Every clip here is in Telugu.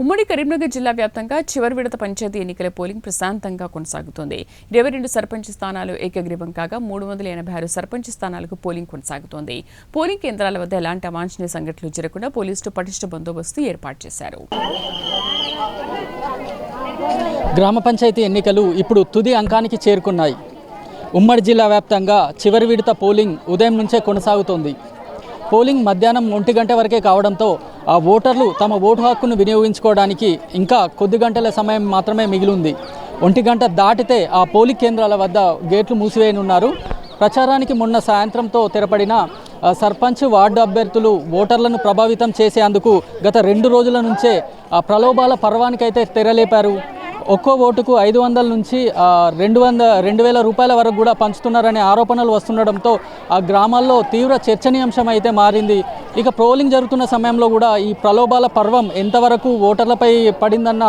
ఉమ్మడి కరీంనగర్ జిల్లా వ్యాప్తంగా చివరి విడత పంచాయతీ ఎన్నికల పోలింగ్ ప్రశాంతంగా కొనసాగుతోంది. 22 సర్పంచ్ స్థానాలు ఏకగ్రీవం కాగా 386 సర్పంచ్ స్థానాలకు పోలింగ్ కొనసాగుతోంది. పోలింగ్ కేంద్రాల వద్ద ఎలాంటి అవాంఛనీయ సంఘటనలు జరగకుండా పోలీసులు పటిష్ట బందోబస్తు ఏర్పాటు చేశారు. గ్రామ పంచాయతీ ఎన్నికలు ఇప్పుడు తుది అంకానికి చేరుకున్నాయి. ఉమ్మడి జిల్లా వ్యాప్తంగా చివరి విడత పోలింగ్ ఉదయం నుంచే కొనసాగుతోంది. పోలింగ్ మధ్యాహ్నం 1 గంట వరకే కావడంతో ఆ ఓటర్లు తమ ఓటు హక్కును వినియోగించుకోవడానికి ఇంకా కొద్ది గంటల సమయం మాత్రమే మిగిలింది. 1 గంట దాటితే ఆ పోలింగ్ కేంద్రాల వద్ద గేట్లు మూసివేయనున్నారు. ప్రచారానికి మొన్న సాయంత్రంతో తెరపడిన సర్పంచ్ వార్డు అభ్యర్థులు ఓటర్లను ప్రభావితం చేసేందుకు గత 2 రోజుల నుంచే ఆ ప్రలోభాల పర్వానికైతే తెరలేపారు. ఒక్కో ఓటుకు 500 నుంచి 2,000 రూపాయల వరకు కూడా పంచుతున్నారనే ఆరోపణలు వస్తుండడంతో ఆ గ్రామాల్లో తీవ్ర చర్చనీయాంశం అయితే మారింది. ఇక పోలింగ్ జరుగుతున్న సమయంలో కూడా ఈ ప్రలోభాల పర్వం ఎంతవరకు ఓటర్లపై పడిందన్న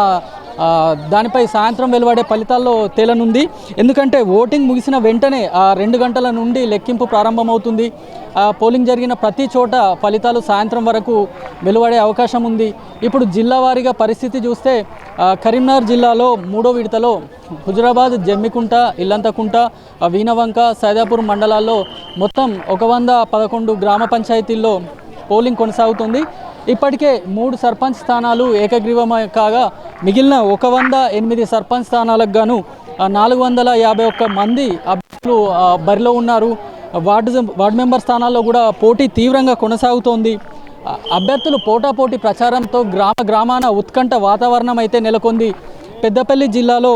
దానిపై సాయంత్రం వెలువడే ఫలితాల్లో తేలనుంది. ఎందుకంటే ఓటింగ్ ముగిసిన వెంటనే 2 గంటల నుండి లెక్కింపు ప్రారంభమవుతుంది. పోలింగ్ జరిగిన ప్రతి చోట ఫలితాలు సాయంత్రం వరకు వెలువడే అవకాశం ఉంది. ఇప్పుడు జిల్లా వారీగా పరిస్థితి చూస్తే కరీంనగర్ జిల్లాలో 3వ విడతలో హుజురాబాద్, జమ్మికుంట, ఇల్లంతకుంట, వీణవంక, సైదాపూర్ మండలాల్లో మొత్తం 111 గ్రామ పంచాయతీల్లో పోలింగ్ కొనసాగుతుంది. ఇప్పటికే 3 సర్పంచ్ స్థానాలు ఏకగ్రీవం కాగా మిగిలిన 108 సర్పంచ్ స్థానాలకు గాను 451 మంది అభ్యర్థులు బరిలో ఉన్నారు. వార్డు మెంబర్ స్థానాల్లో కూడా పోటీ తీవ్రంగా కొనసాగుతోంది. అభ్యర్థులు పోటాపోటీ ప్రచారంతో గ్రామాన ఉత్కంఠ వాతావరణం అయితే నెలకొంది. పెద్దపల్లి జిల్లాలో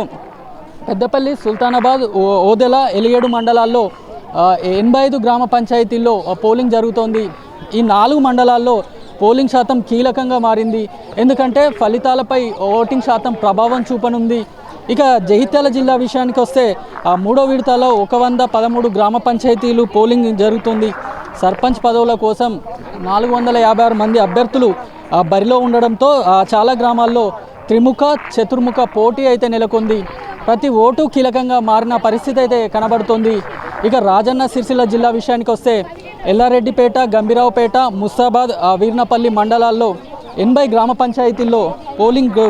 పెద్దపల్లి, సుల్తానాబాద్, ఓదెల, ఎలియేడు మండలాల్లో 85 గ్రామ పంచాయతీల్లో పోలింగ్ జరుగుతోంది. ఈ 4 మండలాల్లో పోలింగ్ శాతం కీలకంగా మారింది. ఎందుకంటే ఫలితాలపై ఓటింగ్ శాతం ప్రభావం చూపనుంది. ఇక జగిత్యాల జిల్లా విషయానికి వస్తే 3వ విడతలో 113 గ్రామ పంచాయతీలు పోలింగ్ జరుగుతుంది. సర్పంచ్ పదవుల కోసం 456 మంది అభ్యర్థులు బరిలో ఉండడంతో చాలా గ్రామాల్లో త్రిముఖ, చతుర్ముఖ పోటీ అయితే నెలకొంది. ప్రతి ఓటు కీలకంగా మారిన పరిస్థితి అయితే కనబడుతోంది. ఇక రాజన్న సిరిసిల్ల జిల్లా విషయానికి వస్తే ఎల్లారెడ్డిపేట, గంభీరావుపేట, ముస్తాబాద్, వీర్నపల్లి మండలాల్లో 80 గ్రామ పంచాయతీల్లో పోలింగ్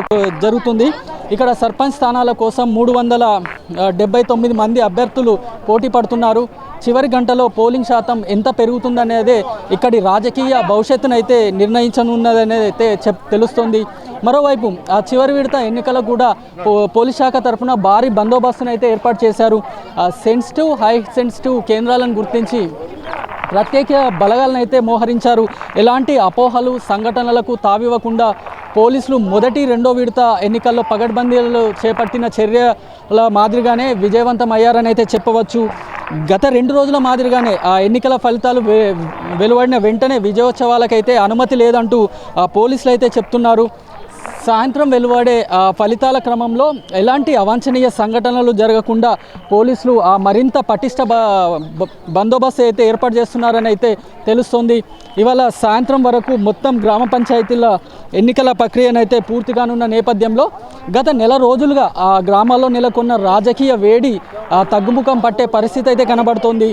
జరుగుతుంది. ఇక్కడ సర్పంచ్ స్థానాల కోసం 379 మంది అభ్యర్థులు పోటీ పడుతున్నారు. చివరి గంటలో పోలింగ్ శాతం ఎంత పెరుగుతుందనేదే ఇక్కడి రాజకీయ భవిష్యత్తునైతే నిర్ణయించనున్నదనేది అయితే తెలుస్తోంది. మరోవైపు ఆ చివరి విడత ఎన్నికలకు కూడా పోలీస్ శాఖ తరఫున భారీ బందోబస్తును అయితే ఏర్పాటు చేశారు. సెన్సిటివ్, హై సెన్సిటివ్ కేంద్రాలను గుర్తించి ప్రత్యేక బలగాలను అయితే మోహరించారు. ఎలాంటి అపోహలు, సంఘటనలకు తావివ్వకుండా పోలీసులు మొదటి, 2వ విడత ఎన్నికల్లో పగడ్బందీలు చేపట్టిన చర్యల మాదిరిగానే విజయవంతమయ్యారని అయితే చెప్పవచ్చు. గత 2 రోజుల మాదిరిగానే ఆ ఎన్నికల ఫలితాలు వెలువడిన వెంటనే విజయోత్సవాలకైతే అనుమతి లేదంటూ పోలీసులు అయితే చెప్తున్నారు. సాయంత్రం వెలువడే ఫలితాల క్రమంలో ఎలాంటి అవాంఛనీయ సంఘటనలు జరగకుండా పోలీసులు మరింత పటిష్ట బందోబస్తు అయితే ఏర్పాటు చేస్తున్నారని అయితే తెలుస్తోంది. ఇవాళ సాయంత్రం వరకు మొత్తం గ్రామ పంచాయతీల ఎన్నికల ప్రక్రియనైతే పూర్తిగానున్న నేపథ్యంలో గత నెల రోజులుగా ఆ గ్రామాల్లో నెలకొన్న రాజకీయ వేడి తగ్గుముఖం పట్టే పరిస్థితి అయితే కనబడుతోంది.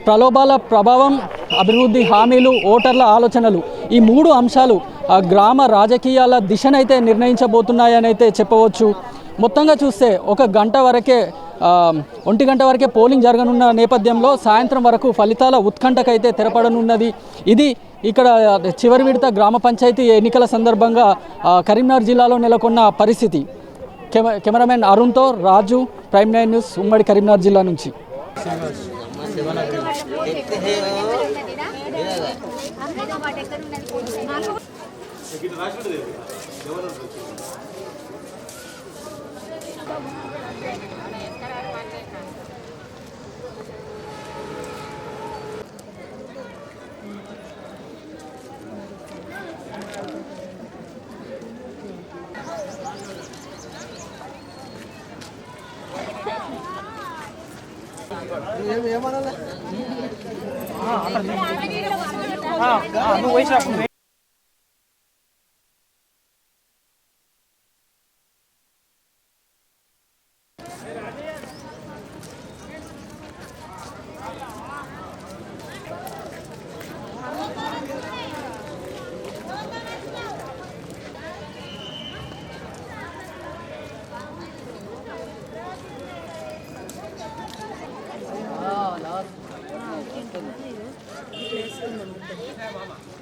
ప్రలోభాల ప్రభావం, అభివృద్ధి హామీలు, ఓటర్ల ఆలోచనలు, ఈ 3 అంశాలు గ్రామ రాజకీయాల దిశనైతే నిర్ణయించబోతున్నాయని అయితే చెప్పవచ్చు. మొత్తంగా చూస్తే 1 గంట వరకే 1 గంట వరకే పోలింగ్ జరగనున్న నేపథ్యంలో సాయంత్రం వరకు ఫలితాల ఉత్కంఠకైతే తెరపడనున్నది. ఇది ఇక్కడ చివరి విడత గ్రామ పంచాయతీ ఎన్నికల సందర్భంగా కరీంనగర్ జిల్లాలో నెలకొన్న పరిస్థితి. కెమెరామెన్ అరుణ్తో రాజు, ప్రైమ్ 9 న్యూస్, ఉమ్మడి కరీంనగర్ జిల్లా నుంచి. వేసుకుందాం.